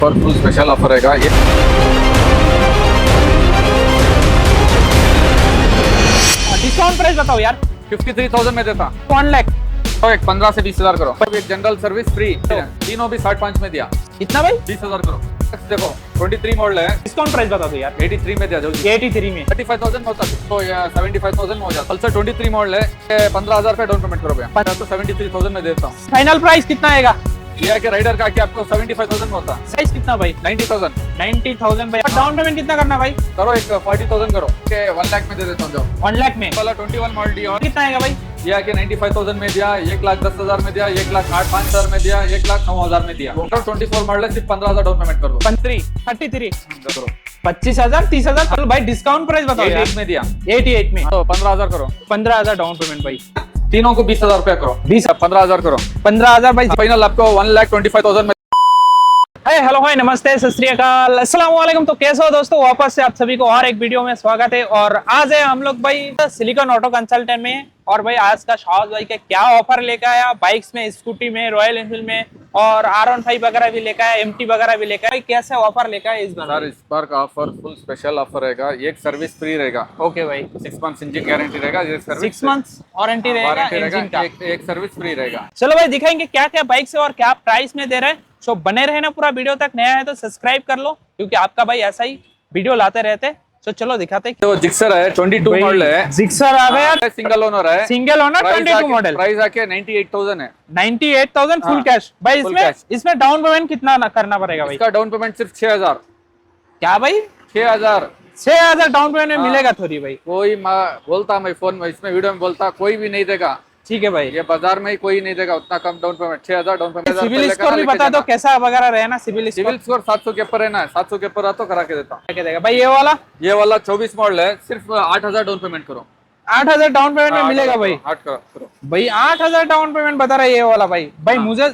पर full special offer रहेगा ये। डिस्काउंट प्राइस बताओ यार। 53,000 में देता 1 लाख तो एक 15 से 20,000 करो। एक जनरल सर्विस फ्री, तीनों भी 5.5 में दिया। कितना भाई? 20,000 करो। देखो 23 मॉडल है, डिस्काउंट प्राइस बता दो यार। 83 में दिया जाओ। 83 में 35,000 में होता तो 75,000 में हो जाता। पल्सर 23 मॉडल है, 15,000 पे डाउन पेमेंट करो भैया, तो 73,000 में देता हूँ। फाइनल प्राइस कितना आएगा? ये के राइडर का कि आपको 75,000 में होता। साइज कितना भाई? 90,000 90,000 भाई। डाउन पेमेंट कितना करना भाई? करो, एक 40,000 करो के 1 लाख में दे देता हूँ जाओ। 1 लाख में वाला 21 मॉडल डी कितना आएगा भाई? ये के 95,000 में दिया, 1,10,000 में दिया, 1,05,000 में दिया, 1,09,000 में दिया। 24 मॉडल है, सिर्फ 15,000 डाउन पेमेंट कर दो। 33 करो 25,000 30,000। चलो भाई डिस्काउंट प्राइस बताओ यार। 88 में दिया, 88 में तो 15,000 करो। 15,000 डाउन पेमेंट भाई। तीनों को 20,000 रुपया करो। 15,000 करो। 15,000 भाई। फाइनल आपको 1,25,000 में। हेलो हाय नमस्ते सत श्री अकाल अस्सलाम वालेकुम। तो कैसे हो दोस्तों, वापस से आप सभी को और एक वीडियो में स्वागत है। और आज है हम लोग भाई सिलिकॉन ऑटो कंसल्टेंट में। और भाई आज का शाहज भाई का क्या ऑफर लेकर आया बाइक्स में, स्कूटी में, रॉयल एनफील्ड में, और R15 वगैरह भी लेकर आया, MT वगैरह भी लेकर आया। कैसे ऑफर लेकर आया इस बार? सर इस बार का ऑफर फुल स्पेशल ऑफर रहेगा। एक सर्विस फ्री रहेगा। ओके भाई। 6 मंथ्स इंजन गारंटी रहेगा। 6 मंथ्स वारंटी रहेगा इंजन का। एक सर्विस फ्री रहेगा। चलो भाई दिखाएंगे क्या क्या बाइक से और क्या प्राइस में दे रहे हैं। सो बने रहे ना पूरा वीडियो तक। नया है तो सब्सक्राइब कर लो, क्योंकि आपका भाई ऐसा ही वीडियो लाते रहते हैं। तो चलो दिखाते हैं। तो जिक्सर है, 22 मॉडल है। जिक्सर आ गया, सिंगल ओनर है। Single owner 22 model. प्राइस आके 98,000 है। 98,000 फुल कैश भाई। full इसमें cash। इसमें डाउन पेमेंट कितना करना पड़ेगा भाई? इसका डाउन पेमेंट सिर्फ 6,000। क्या भाई? 6,000 6,000 डाउन पेमेंट में मिलेगा थोड़ी भाई? कोई बोलता, मैं फोन में इसमें वीडियो में बोलता, कोई भी नहीं देगा। ठीक है भाई। ये बाजार में ही कोई नहीं देगा उतना कम down payment. 6,000 down payment. CIBIL score भी बता दो कैसा वगैरह रहना। सिविल सिविल स्कोर 700 के ऊपर है ना, 700 के ऊपर तो करा के देता हूँ। क्या देगा भाई? ये वाला 24 मॉडल है, सिर्फ 8,000 डाउन पेमेंट करो। 8,000 डाउन पेमेंट में मिलेगा भाई? 8 करो भाई 8,000 डाउन पेमेंट बता रहा है ये वाला भाई। भाई मुझे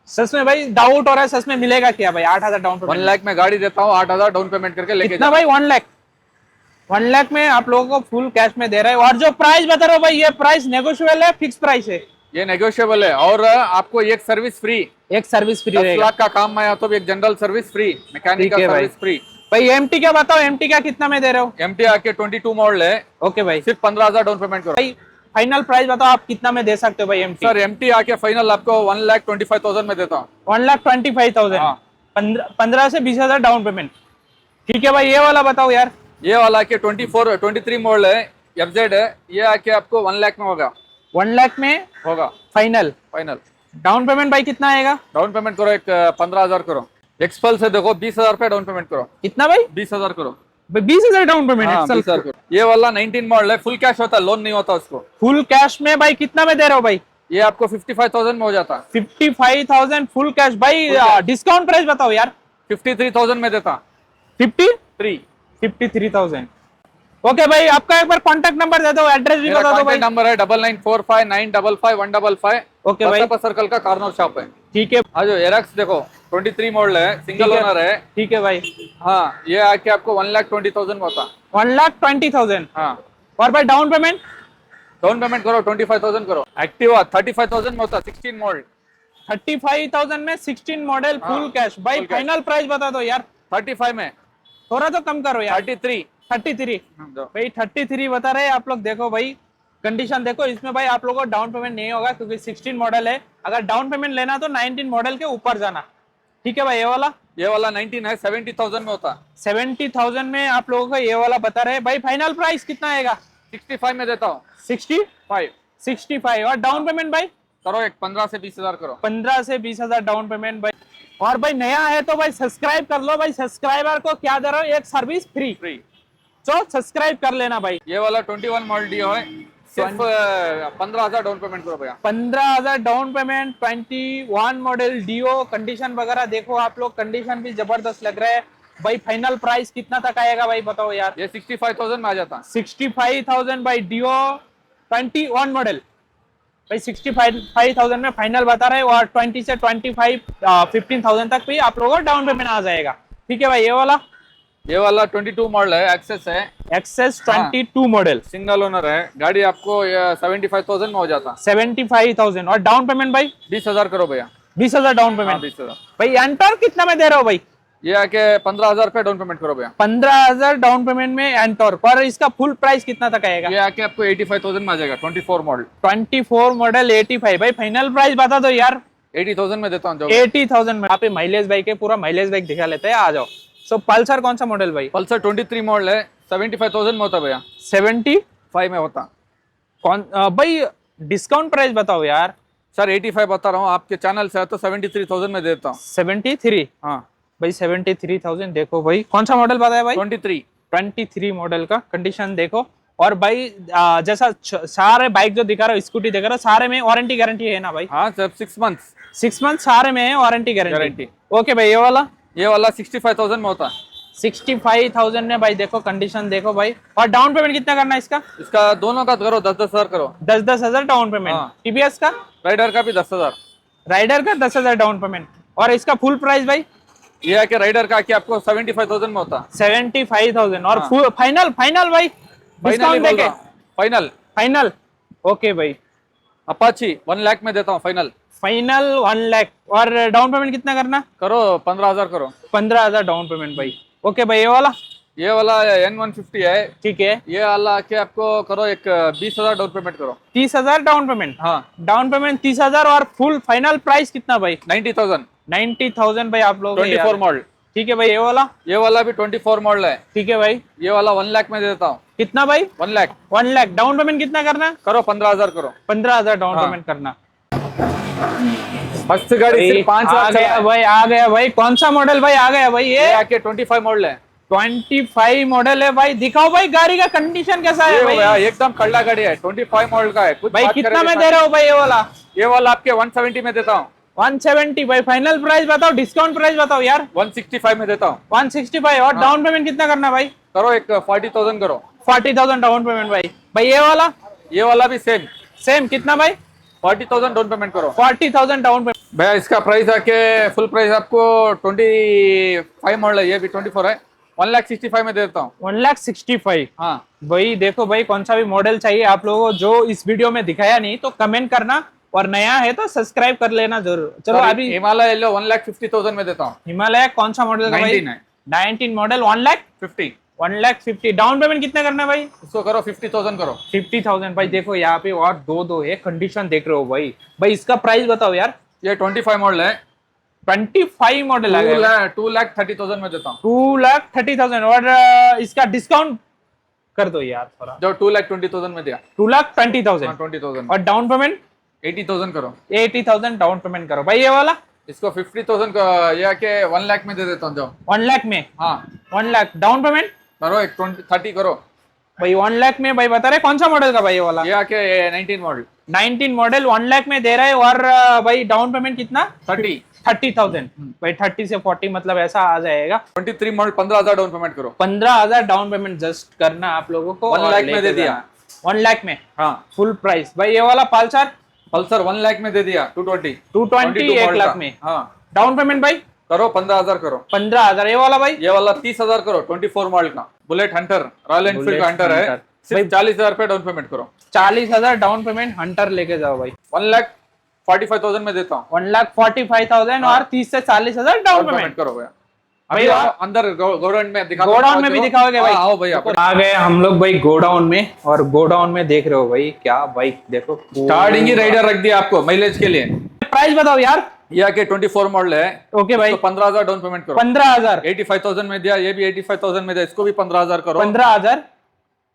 सच में भाई डाउट हो रहा है, सच में मिलेगा क्या भाई 8,000 डाउन 1 पेमेंट? लाख में गाड़ी देता हूँ, 8,000 डाउन पेमेंट करके लेके कितना भाई? 1 लाख। 1 लाख में आप लोगों को फुल कैश में दे रहे हैं। और जो प्राइस बता रहे हो भाई, ये प्राइस नेगोशिएबल है, फिक्स प्राइस है? ये नेगोशिएबल है। और आपको एक सर्विस फ्री, एक सर्विस फ्री 10 रहेगा लाख का काम आया तो भी एक जनरल सर्विस फ्री, मैकेनिक का ठीक है भाई। Service free. भाई। MT क्या बताओ, MT का कितना में दे रहे हो? MT आके 22 मॉडल है, ओके भाई। सिर्फ 15,000 डाउन पेमेंट करो। भाई फाइनल प्राइस बताओ आप कितना में दे सकते हो भाई MT? सर MT आके फाइनल आपको 1,25,000 में देता हूँ। 1,25,000। हाँ। 15 से 20,000 डाउन पेमेंट। ठीक है भाई। ये वाला बताओ यार। ये वाला के 23 मॉडल है, FZ है। ये आके आपको 1 लाख में 1 लाख में होगा फाइनल। डाउन पेमेंट भाई कितना आएगा? डाउन पेमेंट करो, एक 15,000 करो। एक्सपल से देखो 20,000 रुपए डाउन पेमेंट करो। कितना भाई? 20,000 करो। भाई 20,000 डाउन पेमेंट हाँ, एक्सेल 20,000 करो। ये वाला 19 मॉडल है, फुल कैश होता है, लोन नहीं होता उसको। फुल कैश में भाई कितना में दे रहे हो भाई? ये आपको 55,000 में हो जाता। 55,000 फुल कैश भाई। डिस्काउंट प्राइस बताओ यार। 53,000 में देता। 53,000। ओके भाई। आपका एक बार कांटेक्ट नंबर दे दो, एड्रेस भी बता दो भाई। नंबर है 9945955155। ओके भाई। सर्कल का कार्नर शॉप है। ठीक है। आज एरक्स देखो 23 मॉडल है, सिंगल ओनर है। ठीक है भाई। हाँ, ये आके आपको 1,20,000 में होता। 1,20,000। हाँ। और भाई डाउन पेमेंट? डाउन पेमेंट करो 25,000 करो। एक्टिवा 35,000 में होता, 16 मॉडल। 35,000 में 16 मॉडल फुल कैश भाई। फाइनल प्राइस बता दो यार। 35 में थोड़ा तो कम करो यार। 33 भाई 33 बता रहे हैं आप लोग। देखो भाई कंडीशन देखो इसमें भाई, आप लोगों को डाउन पेमेंट नहीं होगा क्योंकि 16 मॉडल है। अगर डाउन पेमेंट लेना तो 19 मॉडल के ऊपर जाना। ठीक है भाई। ये वाला 19 है, 70,000 में होता। 70,000 में आप लोगों को ये वाला बता रहे हैं भाई। फाइनल प्राइस कितना आएगा? 65 में देता हूँ। 65 और डाउन पेमेंट भाई करो, एक 15 से 20,000 करो। 15 से 20,000 डाउन पेमेंट भाई। और भाई नया है तो भाई सब्सक्राइब कर लो भाई। सब्सक्राइबर को क्या दे रहा हो? एक सर्विस फ्री। तो सब्सक्राइब कर लेना भाई। ये वाला 21 मॉडल डियो है, सिर्फ 15,000 डाउन पेमेंट करो भैया। 15,000 down payment. 21 model Dio. Condition वगैरह देखो आप लोग, कंडीशन भी जबरदस्त लग रहा है भाई। फाइनल प्राइस कितना तक आएगा भाई बताओ यार? ये 65,000 में आ जाता। 65,000 भाई। डियो 21 मॉडल भाई 65,000 में फाइनल बता रहे हैं। और 20 से 15,000 तक भी आप लोगों को डाउन पेमेंट आ जाएगा। ठीक है भाई। ये वाला 22 मॉडल है, एक्सेस है। एक्सेस 22 मॉडल सिंगल ओनर है। गाड़ी आपको 75,000 में हो जाता। 75,000 और डाउन पेमेंट भाई 20,000 करो भैया। 20,000 डाउन पेमेंट। 20,000 भाई एंटर कितना में दे रहे हो भाई? ये आके 15,000 रुपये डाउन पेमेंट करो भैया। 15,000 डाउन पेमेंट में एंटॉर्क। और इसका फुल प्राइस कितना तक आएगा? ये आके आपको 85,000 में आ जाएगा। 24 मॉडल। 24 मॉडल 85। भाई फाइनल प्राइस बता दो यार। 80,000 में देता हूँ। 80,000 में। यहाँ पे माइलेज बाइक है, पूरा माइलेज बाइक दिखा लेते हैं, आ जाओ। सो पल्सर कौन सा मॉडल भाई? पल्सर 23 मॉडल है, 75,000 में होता भैया। 75 में होता। कौन भाई डिस्काउंट प्राइस बताओ यार। सर 85 बता रहा हूँ, आपके चैनल से है तो 73,000 में देता हूँ। 73? हाँ भाई 73,000। देखो भाई कौन सा मॉडल बताया भाई? 23 मॉडल का कंडीशन देखो। और भाई जैसा सारे बाइक जो दिखा रहा हो, स्कूटी दिखा रहा हो, सारे में वारंटी गारंटी है ना भाई? हाँ सर, 6 मंथ्स। 6 मंथ सारे में है वारंटी गारंटी। ओके भाई, ये वाला 65,000 में होता। 65,000 में भाई। देखो कंडीशन देखो भाई। और डाउन पेमेंट कितना करना है इसका? इसका दोनों का करो 10,000 करो। 10,000 डाउन पेमेंट। हाँ। टीवीएस का? राइडर का भी 10,000। राइडर का 10,000 डाउन पेमेंट। और इसका फुल प्राइस भाई? ये आके राइडर का आपको 75,000 में होता। 75,000। और हाँ। फाइनल भाई डिस्काउंट देके? फाइनल ओके भाई। अपाची 1 लाख में देता हूँ फाइनल। 1 लाख। और डाउन पेमेंट कितना करना? करो 15,000 करो। 15,000 डाउन पेमेंट भाई। ओके भाई, ये वाला N150 है। ठीक है। ये वाला के आपको करो एक 20,000 डाउन पेमेंट करो। 30,000 डाउन पेमेंट? हाँ। Down payment 30,000। और फुल फाइनल प्राइस कितना भाई? 90,000। 90,000 भाई आप लोग। 24 मॉडल। ठीक है भाई। ये वाला भी 24 मॉडल है। ठीक है भाई। ये वाला 1 लाख में देता हूँ। कितना भाई? 1 लाख। 1 लाख। डाउन पेमेंट कितना करना? करो 15,000 करो। 15,000 डाउन हाँ। पेमेंट करना। फर्स्ट गाड़ी सिर्फ 5 आ लाख गया भाई, आ गया भाई। कौन सा मॉडल भाई आ गया भाई? ये आके 25 मॉडल है। 25 मॉडल है भाई। दिखाओ भाई गाड़ी का कंडीशन कैसा है भाई? एकदम कल्ला गाड़ी है। 25 मॉडल का है। कुछ भाई बात कितना करें में दे रहे हो भाई? ये वाला आपके 170 में देता हूँ। 170 भाई। फाइनल प्राइस बताओ, डिस्काउंट प्राइस बताओ यार। 165 में देता हूँ। 165। और डाउन पेमेंट कितना करना भाई? करो एक 40,000 करो। 40,000 डाउन पेमेंट भाई। भाई ये वाला भी सेम कितना भाई? 40,000 डाउन पेमेंट करो। 40,000 डाउन पेमेंट। भैया इसका प्राइस आके फुल प्राइस आपको 25 मॉडल है। ये भी 24 है। 1,65,000 में देता हूँ। 1,65,000। हाँ भाई देखो भाई, कौन सा भी मॉडल चाहिए आप लोगों को, जो इस वीडियो में दिखाया नहीं तो कमेंट करना। और नया है तो सब्सक्राइब कर लेना जरूर। चलो अभी हिमालय लो 1,50,000 में देता हूँ। हिमालय कौन सा मॉडल का भाई? 19 मॉडल। 1,50,000। 1,50,000 डाउन पेमेंट कितना करना है भाई? इसको करो 50,000 करो। 50,000 भाई। देखो यहाँ पे और दो है, कंडीशन देख रहे हो भाई। भाई इसका प्राइस बताओ यार। ये 25 मॉडल है। 25 मॉडल आ गया। 2,30,000 में देता हूँ। 2,30,000। और इसका डिस्काउंट कर दो यार थोड़ा। जो 2,20,000 में दिया। 2,20,000। 20,000 और डाउन पेमेंट 80,000 करो। 80,000 डाउन पेमेंट करो भाई। ये वाला इसको 50,000 का ये आके 1 लाख में दे देता हूँ। जाओ 1 लाख में। हाँ 1 लाख डाउन पेमेंट करो एक 30 करो भाई। 1 लाख में भाई बता रहे कौन सा मॉडल का भाई? ये वाला ये आके 19 मॉडल। 19 मॉडल 1 लाख में दे रहा है। और भाई डाउन पेमेंट कितना? 30,000 भाई। 30 से 40 मतलब ऐसा आ जाएगा। 23 मॉडल 15,000 डाउन पेमेंट करो। 15,000 डाउन पेमेंट जस्ट करना आप लोगों को। 1 लाख में दे दिया। 1 लाख में हाँ फुल प्राइस भाई। ये वाला पल्सर 1 लाख में दे दिया। 220 1 लाख में। हाँ डाउन पेमेंट भाई करो 15,000 करो। 15,000। ये वाला 30,000 करो। 24 मॉडल का बुलेट हंटर, रॉयल एनफील्ड का हंटर है। सिर्फ 40,000 रुपए डाउन पेमेंट करो। 40,000 डाउन पेमेंट हंटर लेके जाओ भाई। 1,45,000 में देता हूँ। 1,45,000 और 30 से 40,000 डाउन पेमेंट करो भैया। भाई अभी अंदर गोडाउन में दिखा। गोडाउन में भी दिखाओगे भाई? आओ भैया। आ गए हम लोग भाई गोडाउन में। और गोडाउन में देख रहे हो भाई क्या बाइक देखो। स्टार्टिंग ही राइडर रख दिया आपको माइलेज के लिए। प्राइस बताओ यार। ये आके 24 मॉडल है। ओके भाई। 15,000 डाउन पेमेंट करो। 15,000। 85,000 में दिया। ये भी 85,000 में दिया। इसको भी 15,000 करो। 15,000।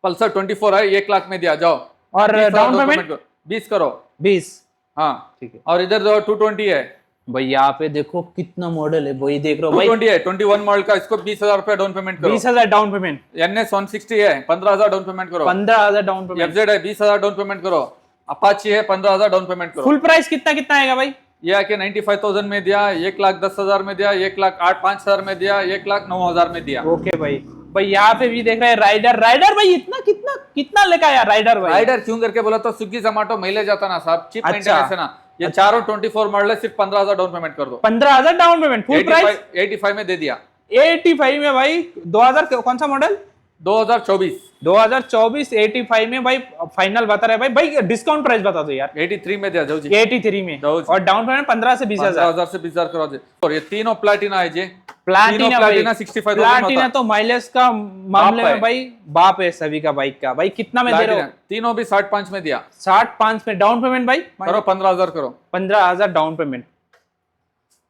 पल्सर 24 है 1 लाख में दिया। जाओ और डाउन पेमेंट 20 करो। 20। हाँ ठीक है। और इधर जो 220 है भाई, यहाँ पे देखो कितना मॉडल है भाई। देख रहे हो भाई 220 है 21 मॉडल का। इसको 20,000 रुपए डाउन पेमेंट करो। 20,000 डाउन पेमेंट। NS 160 है 15,000 डाउन पेमेंट करो। 15,000 डाउन पेमेंट। FZ है 20,000 डाउन पेमेंट करो। अपाची है 15,000 डाउन पेमेंट करो। फुल प्राइस कितना कितना आएगा भाई? ये आके 95,000 में दिया। 1,10,000 में दिया। 1,05,000 में दिया। 1,09,000 में दिया। ओके भाई। भाई यहाँ पे भी देख रहे हैं राइडर भाई। इतना कितना कितना लेकर आया राइडर भाई? राइडर क्यों करके बोला तो स्विगी जोमेटो माइलेज आता ना साहब। चीप अच्छा। मेंटेनेंस है ना। ये चारों 24 मॉडल है। सिर्फ 15,000 डाउन पेमेंट कर दो। 15,000 डाउन पेमेंट। फुल प्राइस 85 में दे दिया। 85 में भाई। 2000 कौन सा मॉडल? 2024। 2024 85 में भाई। फाइनल बता रहे भाई। भाई डिस्काउंट प्राइस बता दो यार। 83 में दिया। जाओ जी 83 में। जाओ जी। और डाउन पेमेंट 15 से 20,000। 15,000 से 20,000 करो जी। और ये तीनों प्लेटिना है जी। प्लाटिना प्लाटिना 65,000 प्लाटिना तो माइलेज का मामले में भाई बाप है सभी का बाइक का। भाई कितना में दे रहे हो? तीनों भी 65 में दिया। 65 में डाउन पेमेंट भाई करो 15,000 करो। 15,000 डाउन पेमेंट।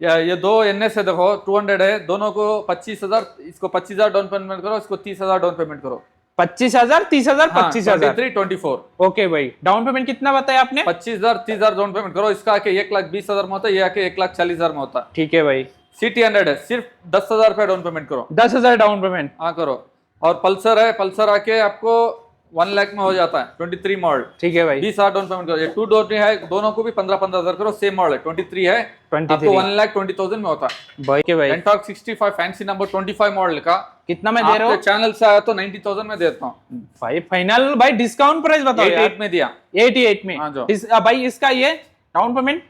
ये दो NS है, देखो 200 है, दोनों को 25,000, इसको 25,000 डाउन पेमेंट करो, इसको 30,000 डाउन पेमेंट करो। 25,000 30,000 25,000 23-24। ओके भाई डाउन पेमेंट कितना बताया आपने? 25,000 30,000 डाउन पेमेंट करो। इसका आके 1,20,000 में होता है, ये आके 1,40,000 में होता है। ठीक है भाई। CT 100 है, सिर्फ 10,000 रुपया डाउन पेमेंट करो। 10,000 डाउन पेमेंट हाँ करो। और पल्सर है, पल्सर आके आपको 1 लाख में हो जाता है, 23 मॉडल। ठीक है भाई। 20,000 डाउन पेमेंट करो। ये 2 डोर है, दोनों को भी 15,000 करो, सेम मॉडल है, 23 है, 23 आपको 1,20,000 में होता है भाई के भाई। एंटॉर्क 65 फैंसी नंबर 25 मॉडल का कितना में दे रहे हो? चैनल से आया तो 90,000 में देता हूँ भाई। फाइनल भाई डिस्काउंट प्राइस बताओ यार। 88 में दिया। 88 में। हाँ जो भाई इसका ये डाउन पेमेंट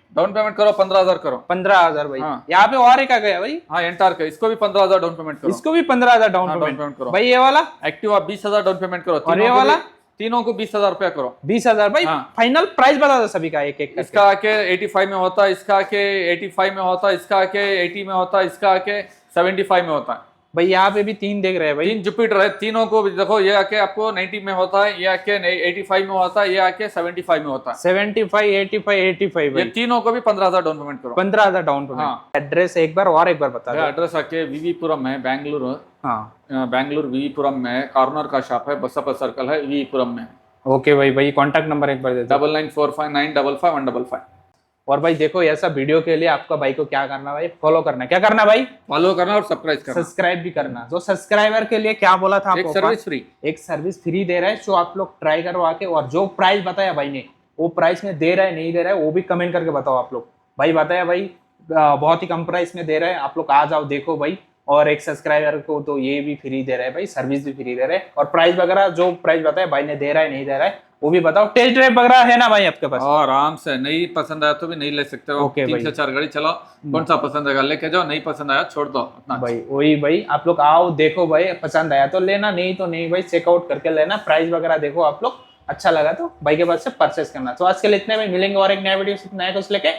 करो 15,000 करो। 15,000 भाई। हाँ। यहाँ पे और एक आ गया भाई। हाँ एंटॉर्क है, इसको भी 15,000 डाउन पेमेंट करो। इसको भी 15,000 डाउन हाँ, पेमेंट डाउन पेमेंट करो। भाई। ये वाला एक्टिवा 20,000 डाउन पेमेंट करो। और ये वाला? तीनों को 20,000 रुपया करो। 20,000 भाई। हाँ। फाइनल प्राइस बता दो सभी का एक एक। इसका आके 85 में होता है, इसका आके 85 में होता है, इसका आके 80 में होता है, इसका आके 75 में होता है। भाई यहाँ पे भी 3 देख रहे हैं भाई। 3 जुपिटर है, तीनों को भी देखो, ये आके आपको 90 में होता है, ये आके 85 में होता है, ये आके 75 में होता है। 75 85 ये भाई। तीनों को भी 15,000 डाउन पेमेंट करो। 15,000 डाउन पेमेंट। हाँ। एड्रेस एक बार और एक बार बता दो। एड्रेस आके वीवीपुरम है, बेंगलुरु। हाँ बेंगलुरु वीवीपुरम में कॉर्नर का शॉप है, बसप्पा सर्कल है वीवीपुरम में। ओके भाई। भाई कॉन्टैक्ट नंबर एक बार दे दो। 9945955155। और भाई देखो ऐसा वीडियो के लिए आपका भाई को क्या करना भाई? फॉलो करना। क्या करना भाई? फॉलो करना और सब्सक्राइब करना। सब्सक्राइब भी करना। जो सब्सक्राइबर के लिए क्या बोला था एक आपको? Service free. एक सर्विस फ्री दे रहा है, जो आप लोग ट्राई करो आके। और जो प्राइस बताया भाई ने, वो प्राइस में दे रहा है नहीं दे रहा है, वो भी कमेंट करके बताओ आप लोग। भाई बताया भाई बहुत ही कम प्राइस में दे रहा है, आप लोग आ जाओ देखो भाई। और एक सब्सक्राइबर को तो ये भी फ्री दे रहा है भाई, सर्विस भी फ्री दे रहा है। और प्राइस वगैरह जो प्राइस बताया भाई ने, दे रहा है नहीं दे रहा है, वो भी बताओ। टेस्ट ड्राइव वगैरह है ना भाई आपके पास? और आराम से, नहीं पसंद आया तो भी नहीं ले सकते हो। ओके 3 से 4 गाड़ी चलाओ, कौन सा पसंद आएगा लेके जाओ, नहीं पसंद आया छोड़ दो अपना। भाई वही भाई, आप लोग आओ देखो भाई, पसंद आया तो लेना, नहीं तो नहीं भाई, चेकआउट करके लेना। प्राइस वगैरह देखो आप लोग, अच्छा लगा तो भाई के पास से परचेस करना। तो आज के लिए इतने में, मिलेंगे और एक नया वीडियो से नया कुछ लेके।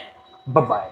Bye bye.